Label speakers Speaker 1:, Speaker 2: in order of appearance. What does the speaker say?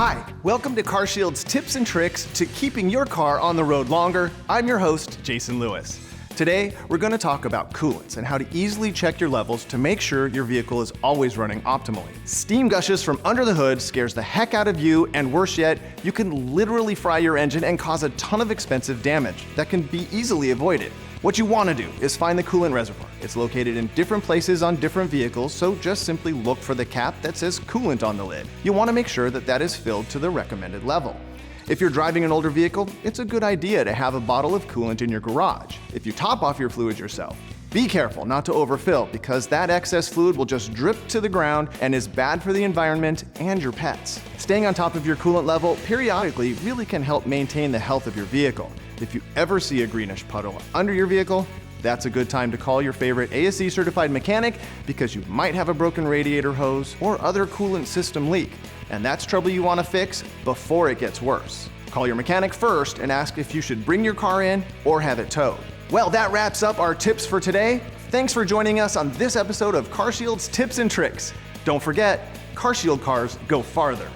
Speaker 1: Hi, welcome to CarShield's tips and tricks to keeping your car on the road longer. I'm your host, Jason Lewis. Today, we're going to talk about coolants and how to easily check your levels to make sure your vehicle is always running optimally. Steam gushes from under the hood scares the heck out of you, and worse yet, you can literally fry your engine and cause a ton of expensive damage that can be easily avoided. What you want to do is find the coolant reservoir. It's located in different places on different vehicles, so just simply look for the cap that says coolant on the lid. You want to make sure that that is filled to the recommended level. If you're driving an older vehicle, it's a good idea to have a bottle of coolant in your garage. If you top off your fluid yourself, be careful not to overfill because that excess fluid will just drip to the ground and is bad for the environment and your pets. Staying on top of your coolant level periodically really can help maintain the health of your vehicle. If you ever see a greenish puddle under your vehicle, that's a good time to call your favorite ASE certified mechanic because you might have a broken radiator hose or other coolant system leak. And that's trouble you want to fix before it gets worse. Call your mechanic first and ask if you should bring your car in or have it towed. Well, that wraps up our tips for today. Thanks for joining us on this episode of CarShield's Tips and Tricks. Don't forget, CarShield cars go farther.